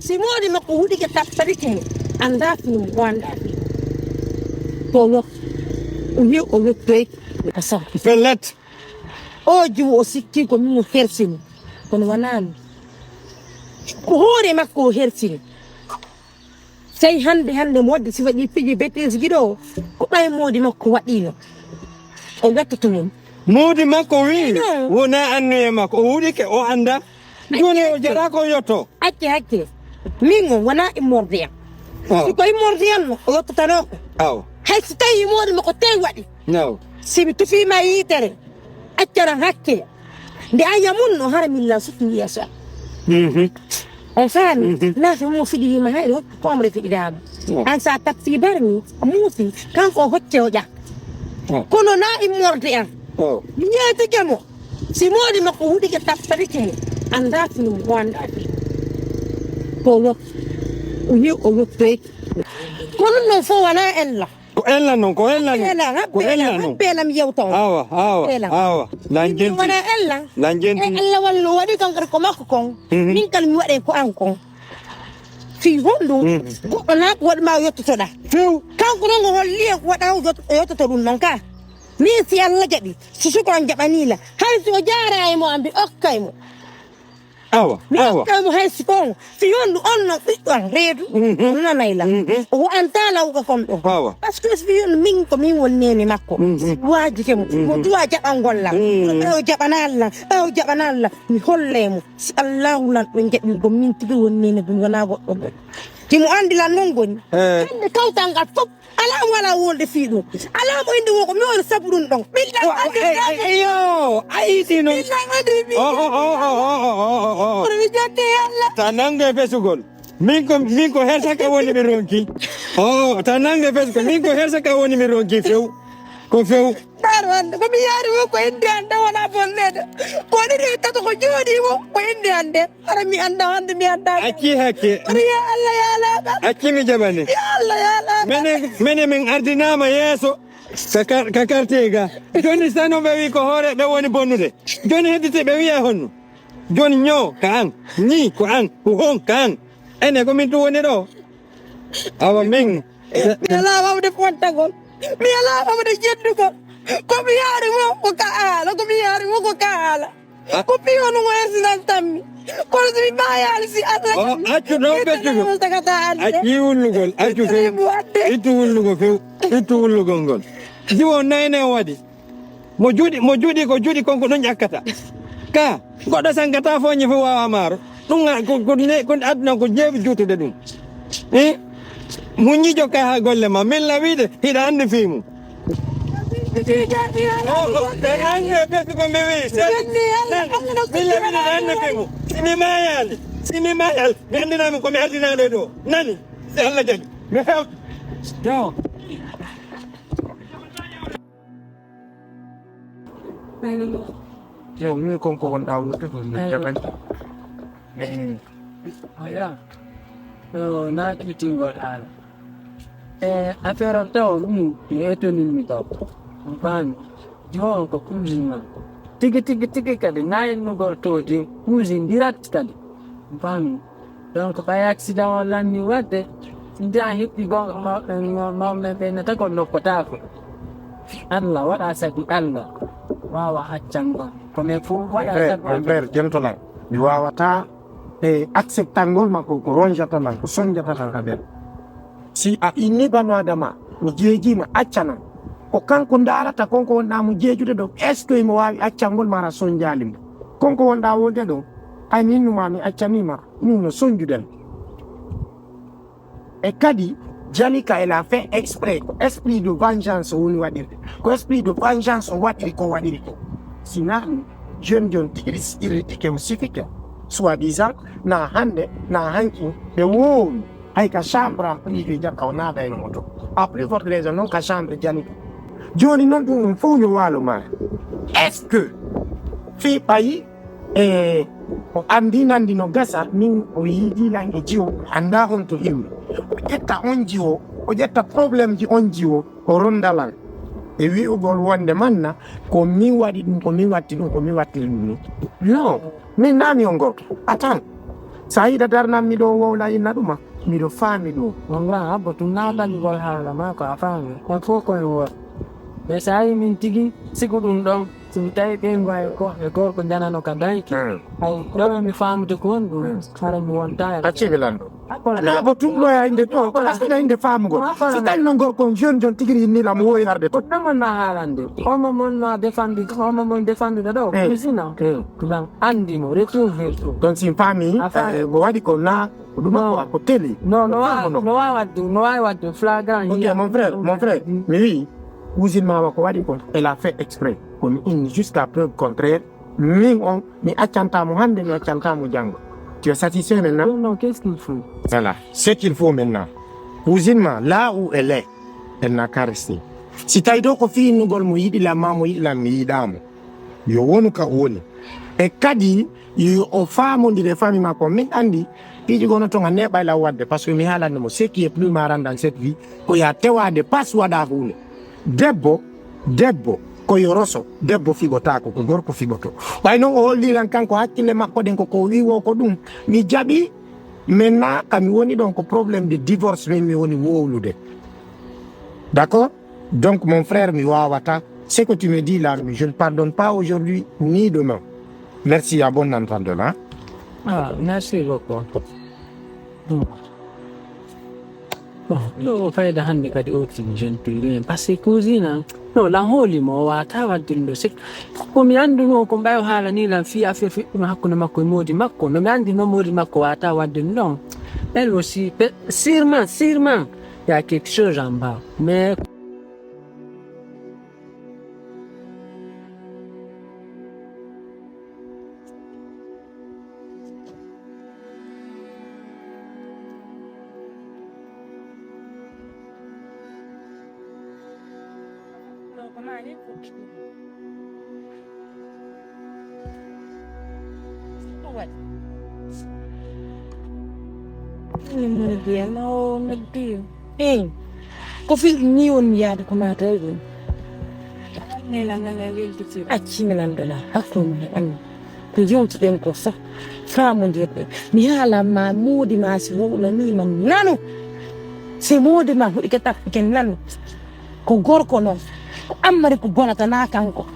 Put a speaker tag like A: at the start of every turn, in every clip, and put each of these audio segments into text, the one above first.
A: si modi makko hudi ke tapparite anda fini wanda to uyi o toy asa
B: Fellet.
A: o ju o sikki ko min hersini kono wanani ko hore makko hersini say hande modde si waɗi piji betes gido ko ɓay modi makko waɗino o gattoto mum
B: Modi makko wi wona annuye makko o huɗi ke o anda joni o jara ko yotto
A: hakke min wona immorde am si ko immorde am o yottotano ko
B: aw
A: hay so tawi modi makko tawi waɗi
B: no
A: simi tufima yitere accaran hakke nde aya munno hara milla sutni yasa on faami nafi mo fiɗirima hayɗo hokki pomre fiɗirama an sa taxi barmi muusi kanko hocce o ƴa kono na immorde am mi ñeytike mo si modi makko huɗike tapparite anda fini wanda to uyi o yottoy kono non fo wona ella
B: ko ella non ko ella non
A: beelam yewton
B: awa lanjen
A: wona ella ella wallo waɗi kankata ko makko kon min kala mi waɗe ko an kon fi honɗum goɗɗo na ko waɗima yottotoɗa
B: few
A: kanko noon ngo holliye ko waɗa yottoto ɗum noon ka min si Allah jaɓi so sukon jaɓanila hay so jaara e mo ambi okkay mo
B: awa
A: okkay mo hay sikon si yondu on no ɓiɗɗon reedu nanayla o anta lawka kon ɗo par ce que so yondu min ko min wonneni makko waajike mo duwa jaɓangollam ɓewo jaɓanallah mi holle mo si Allahu lan ɗo jaɓi ko min tigi wonneni ɗum wona goɗɗo ɗo timo andilan noon goni hande kawtal ngal fof ala wala wolde fi ɗum ala mo inde woko mi woni sabu ɗum ɗon
B: yo ayiti noon
A: mi jodde Allah
B: ta nangue fesugol min ko hersaka woni mi ronki ta nangue fesugol min ko hersaka woni mi ronki few ko few
A: ɗaro hande komi yaari wo ko inde hande wona bonnede ko ɗiɗi tato ko jooɗimo ko inde hande ara mi anda hande mi anda
B: acci hakke
A: ya Allah ya laɓa
B: accimi jaɓani
A: ya Allah ya laɓa
B: mene min ardinama yeeso ka carte ga joni sano ɓe wi ko hoore ɓe woni bonnude joni heddite ɓe wiya honno joni ño ka an ni ko an ko hon ka an ene komin tu woni ɗo awa min
A: mi ala wawde fontagol mi ala wawde jeddugol komi yaari mo ko ka haala komi yaari mo ko ka haala ko piwonu ngo hersinan tammi kono somi mayali si Allah
B: accu ɗo ɓeccugo acci wullugol accu few ittu wullugo few ittu wullugol ngol jiwo nayne waɗi mo juuɗi ko juuɗi konko ɗon ƴakkata ka goɗɗo sankata foñi fo wawa maaro ɗum ko aduna ko jeeɓi juutude ɗum muñijo ka ha golle ma min lawiɗe hiɗa andi fimu simi mayal mi andinami komi ardinaɗo ɗo nani si Allah jaɓi mi hew
C: Yo mi konko wonɗa wutte ko mi jaɓani na ƴitingol haala affaire o taw ɗum mi ettoninmi taw on faami jon ko cousine man tigi kadi nayinugol todi cousine direct kadi on faami donc ɓay accident o lanni wadde nde a heɓɓi gonga mawɓe ɓe ne tagon noppotako Allah waɗa sabi Allah wawa accangon komin fof waɗa
D: frère jentolan mi wawata acceptangol makko ko ronjatalan ko sonjatatan ka ɓen si a inni banu adama mi jeejima accanan ko kanko darata konko wonɗa mo jeejude ɗo est ce que mo wawi accangol mara sonjalimo konko wonɗa wonde ɗo ay mi innuma mi accanima min no sonjuden e kadi Jalika elle a fait exprès esprit de vengeance woni waɗirde ko esprit de vengeance o waɗiri ko waɗiri ko sinani jeune tigris irritike o sifike soi-disant na hande na hanki ɓe wowi hay ka chambre en privé jakka o naata e moto à plus forte raison noon ka chambre Jalika joni noon ɗum fof yo waalo ma est ce que fi ɓayi e o andi nandi no gasa min o yiidilan e jiwo anda on to iwri o ƴetta on jiwo o ƴetta probléme ji on jiwo o rondalan e wi'ugol wonde manna ko min waɗi ɗum ko min watti ɗum ko min wattiri ɗum ni non min nami on gorko atan Saida darna mi do wowla inna ɗuma miɗo faami ɗum.
C: Wanga abo tu naɗangol haala ma ko a faami on fof koye wor mais so yi min tigi sigo ɗum ɗon somi tawi ɓen mbawi ko e gorko janano ka dañki hay ɗoɓe mi famde ko woni ɗum hara mi wonta
D: Acciɓe lanɗo naabo tumɗoya inde ɗo asina inde faamugol so tawi no gorko jeune jon tigui yinnila mo wowi arde to
C: ɗamanna haalande homo mon ma défendu homo mon défendude ɗo usina ɗum andimo retrouver ɗum
D: donc sin faami mo waɗi ko na ko ɗuma ko teli
C: no wawi wadde flagrant
D: ok mon frère mi wi usine mawa ko waɗi ko elle a fait exprès komi inni jusqu'à preuve contraire min on mi accantamo hande mi accantamo janggo tu es satisfait maintenant
C: non qu'est-ce qu'il faut
D: voilà ce qu'il faut maintenant usine ma là où elle est elle n'a qu'à rester si tawi ɗo ko finnugol mo yiɗilamma mo yiɗilam mi yiɗamo yo wonu ka woni e kadi yo o famodire famille makko min andi piiji gono ton a neɓa law wadde par ce que mi haalande mo ce qui est plus marrant dans cette vie ko ya tewade pas waɗa hunde debbo ko yo roso debbo fiɓotako ko gorko fiɓoto ɓay noon o holliran kanko hakkille makko ɗen koko wiwo ko ɗum mi jaɓi maintenant kami woni ɗon ko probléme de divorce min mi woni wowlude d'accord donc mon frère mi wawata ce que tu me dis là je ne pardonne pas aujourd'hui ni demain merci à bon entendement
C: merci beaucoup ɗo fayda hannde kadi otini jeune pille par ce que cousine no lan hoolimo o wata waddinɗo sik komi annduno ko mbawi haala ni lan fi affaire fiɗɗuma hakkude makko e moodi makko nomi anndi noon moodi makko wata waddin ɗon elle aussi sûrement il y a quelque chose en bas mais
A: ko fi ni woni yaade ko mata ɗum accimelanɗola hakkude an ko yewtuɗen ko sax famodirɗe mi haalanma moodi ma si wowlanima nanu si moodi ma huɗi ke tappike nanu ko gorko noon ko ammari ko bonata na kanko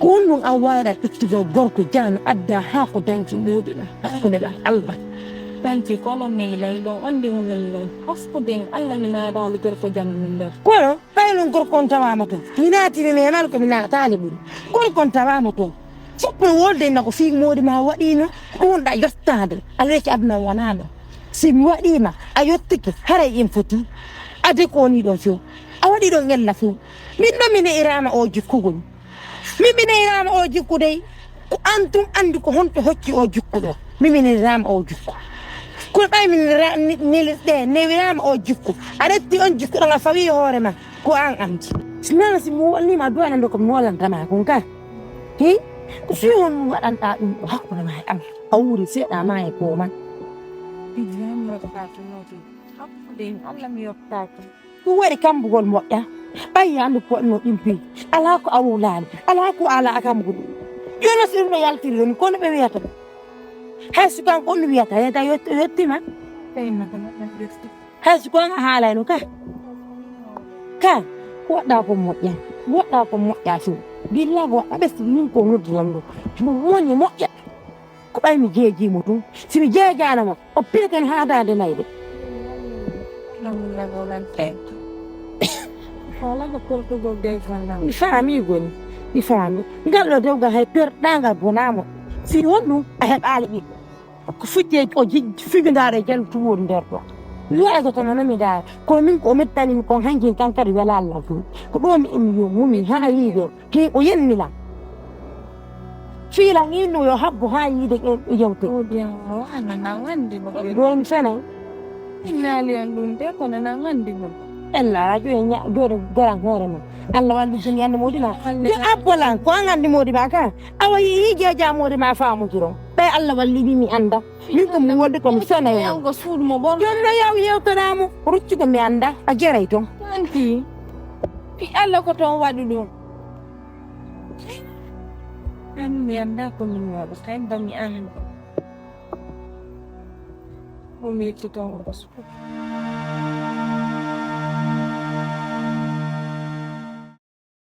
A: ko on ɗum an wawɗa ƴettude gorko jano adda ha ko dañci moodi ɗum hakkude ɗa Allah
E: Tanti kono mi lay ɗo andi mo lay ɗo hofkude Allah mi naɗaɗo gorko jam min nder
A: kono ɓaynon gorkon tawama toon mi naatiri nenal komi naatali ɓuuri gorkon tawama toon foppo wolde nako fi moodi ma waɗino ko wonɗa yettade aleki aduna wonano si mi waɗima a yettike haray in foti ade ko woni ɗon few a waɗi ɗon ella few min ɗo mine irama o jikkugol min mine irama o jikku dey ko antum andi ko honto hocci o jikku ɗo min mine irama o jikku kono ɓay min neliɗe newirama o jikku a retti on jikku ɗon a fawi hoore ma ko an andi sinana si mi wallima a duwanande komi wollantama kon ka hi ko fi on waɗanta ɗum ɗo hakkude ma e am a wuuri seeɗa ma e ko man
E: Allah mi yottaki
A: ɗum waɗi kambugol moƴƴa ɓayyi andi ko waɗino ɗimpi ala ko a wulani ala ko ala kambugo joni so ɗum ɗo yaltiri ɗon kono ɓe wiyata ɗum hay so kanko on wiyata yeda yettima hay so kon a haalayno ka waɗɗa ko moƴƴa few billahi waɗɗa ɓesdi min ko noddiran ɗo mo woni moƴƴa ko ɓaymi jeejimo tun simi jeejanamo o pilken haadade nayde mi faami goni mi faami ngal ɗo dewgal hay perɗagal bonamo si won ɗum a heɓali ɓiɗɗo ko futti o figidare jan tuwori nder ɗo wi'aygo to nanami daara kono min ko mettanimi kon hankin kan kadi wela Allah fu ko ɗo mi imi yo mumi ha yiide ki o yennilam fiilan inno yo habbo ha yiide yewte ɗo mi fenay
E: innaaliyan ɗum de kono nan andi mo
A: ella radio e jooɗo garan hoore mum Allah walli joni yande moodi ma yo abbolan ko an andi moodi ma ka awa yi jeeja moodi ma faamodiron ɓay Allah walli mi anda min ko mi wonde komi fenay
E: yango suudu mo bon
A: joni no yaw yewtanamo ruccugo mi anda a jeray toon
E: tanti fi Allah ko toon waɗi ɗum an mi anda ko min waɗa kay ba mi anda Umiikot ako.